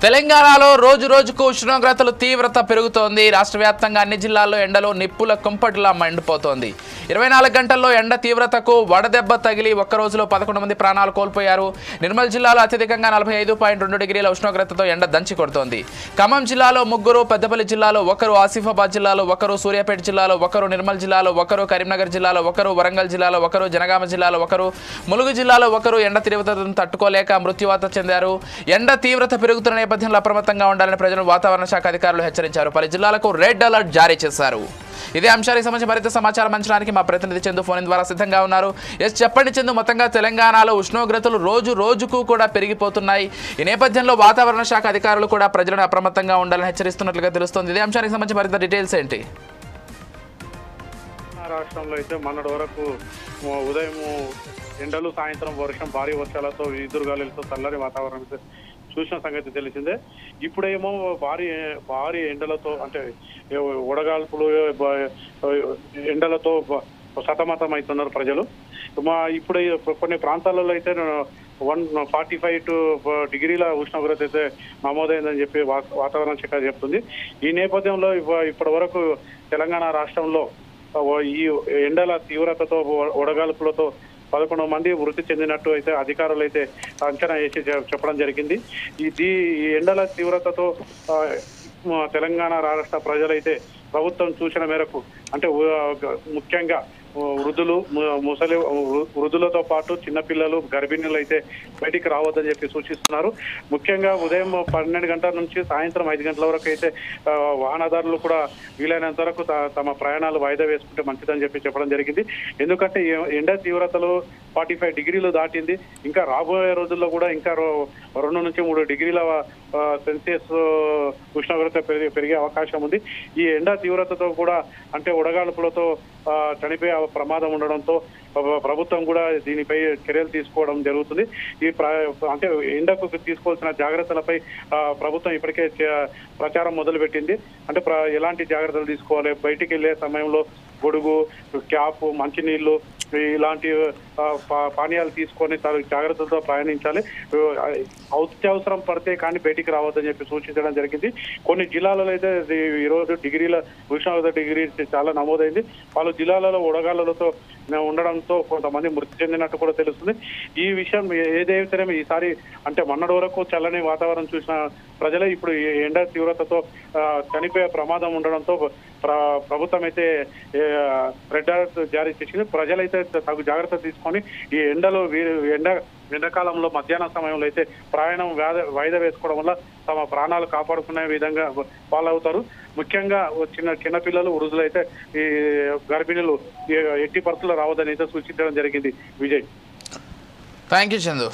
తెలంగాణలో రోజు రోజుకు ఉష్ణోగ్రతలు తీవ్రత పెరుగుతోంది. రాష్ట్ర వ్యాప్తంగా అన్ని జిల్లాల్లో ఎండలో నిప్పుల కుంపటిలా మండిపోతోంది. 24 గంటల్లో ఎండ తీవ్రతకు వడదెబ్బ తగిలి ఒక్క రోజులో 11 మంది ప్రాణాలు కోల్పోయారు. నిర్మల్ జిల్లాలో అత్యధికంగా 45.2 డిగ్రీల ఉష్ణోగ్రతతో ఎండ దంచి కొడుతోంది. ఖమ్మం జిల్లాలో 3, పెద్దపల్లి జిల్లాలో 1, ఆసిఫాబాద్ జిల్లాలో 1, సూర్యాపేట జిల్లాలో 1, నిర్మల్ జిల్లాలో 1, కరీంనగర్ జిల్లాలో 1, వరంగల్ జిల్లాలో 1, జనగామ జిల్లాలో 1, ములుగు జిల్లాలో 1 ఎండ తీవ్రతను తట్టుకోలేక మృత్యువాత చెందారు. ఎండ తీవ్రత పెరుగుతున్న నేపథ్యంలో అప్రమత్తంగా ఉండాలని ప్రజలను వాతావరణ శాఖ అధికారులు హెచ్చరించారు. పలు జిల్లాలకు రెడ్ అలర్ట్ జారీ చేశారు. ఇదే అంశానికి సంబంధించి మరింత సమాచారం అంచడానికి మా ప్రతినిధి చందు ఫోన్ ద్వారా సిద్ధంగా ఉన్నారు. చెప్పండి చందు, మొత్తంగా తెలంగాణలో ఉష్ణోగ్రతలు రోజు రోజుకు కూడా పెరిగిపోతున్నాయి. ఈ నేపథ్యంలో వాతావరణ శాఖ అధికారులు కూడా ప్రజలను అప్రమత్తంగా ఉండాలని హెచ్చరిస్తున్నట్లుగా తెలుస్తోంది. ఇదే అంశానికి సంబంధించి మరింత డీటెయిల్స్ ఏంటి? రాష్ట్రంలో అయితే మొన్నటి వరకు ఉదయం ఎండలు, సాయంత్రం వర్షం, భారీ వర్షాలతో ఈదురుగాలులతో చల్లని వాతావరణం చూసిన సంగతి తెలిసిందే. ఇప్పుడేమో భారీ ఎండలతో అంటే వడగాల్పులు ఎండలతో సతమతం ప్రజలు. ఇప్పుడు కొన్ని ప్రాంతాలలో అయితే 145 డిగ్రీల ఉష్ణోగ్రత అయితే నమోదైందని చెప్పి వాతావరణ శాఖ చెప్తుంది. ఈ నేపథ్యంలో ఇప్పటి వరకు తెలంగాణ రాష్ట్రంలో ఈ ఎండల తీవ్రతతో వడగాల్పులతో 11 మంది మృతి చెందినట్టు అయితే అధికారులు అయితే అంచనా వేసి చెప్పడం జరిగింది. ఈ ఎండల తీవ్రతతో తెలంగాణ రాష్ట్ర ప్రజలైతే ప్రభుత్వం సూచన మేరకు అంటే ముఖ్యంగా వృద్ధులతో పాటు చిన్నపిల్లలు, గర్భిణులు అయితే బయటికి రావద్దని చెప్పి సూచిస్తున్నారు. ముఖ్యంగా ఉదయం 12 గంటల నుంచి సాయంత్రం 5 గంటల వరకు అయితే వాహనదారులు కూడా వీలైనంత వరకు తమ ప్రయాణాలు వాయిదా వేసుకుంటే మంచిదని చెప్పి చెప్పడం జరిగింది. ఎందుకంటే ఎండ తీవ్రతలు 45 డిగ్రీలు దాటింది. ఇంకా రాబోయే రోజుల్లో కూడా ఇంకా 2 నుంచి 3 డిగ్రీల సెల్సియస్ ఉష్ణోగ్రత పెరిగే అవకాశం ఉంది. ఈ ఎండ తీవ్రతతో కూడా అంటే ఉడగాల్పులతో చనిపోయే ప్రమాదం ఉండడంతో ప్రభుత్వం కూడా దీనిపై చర్యలు తీసుకోవడం జరుగుతుంది. అంటే ఎండకు తీసుకోవాల్సిన జాగ్రత్తలపై ప్రభుత్వం ఇప్పటికే ప్రచారం మొదలుపెట్టింది. అంటే ఎలాంటి జాగ్రత్తలు తీసుకోవాలి, బయటికి వెళ్లే సమయంలో గొడుగు, క్యాప్, మంచినీళ్లు ఇలాంటి పానీయాలు తీసుకొని జాగ్రత్తలతో ప్రయాణించాలి. అత్యవసరం పడితే కానీ బయటికి రావద్దని చెప్పి సూచించడం జరిగింది. కొన్ని జిల్లాలలో అయితే ఈరోజు డిగ్రీల ఉష్ణోగ్రత డిగ్రీ చాలా నమోదైంది. పలు జిల్లాలలో ఉడగాలతో ఉండడంతో కొంతమంది మృతి చెందినట్టు కూడా తెలుస్తుంది. ఈ విషయం ఏదైతేనేమో ఈసారి అంటే మొన్నటి వరకు చల్లని వాతావరణం చూసిన ప్రజలే ఇప్పుడు ఎండ తీవ్రతతో చనిపోయే ప్రమాదం ఉండడంతో ప్రభుత్వం అయితే రెడ్ అలర్ట్ జారీ చేసింది. ప్రజలైతే తగు జాగ్రత్త తీసుకొని ఈ ఎండాకాలంలో మధ్యాహ్నం సమయంలో అయితే ప్రయాణం వాయిదా వేసుకోవడం వల్ల తమ ప్రాణాలు కాపాడుకునే విధంగా ఫాలో అవుతారు. ముఖ్యంగా చిన్నపిల్లలు, వృద్ధులైతే ఈ గర్భిణులు ఎట్టి పరిస్థితుల్లో రావద్దని అయితే సూచించడం జరిగింది. Vijay, thank you Chandu.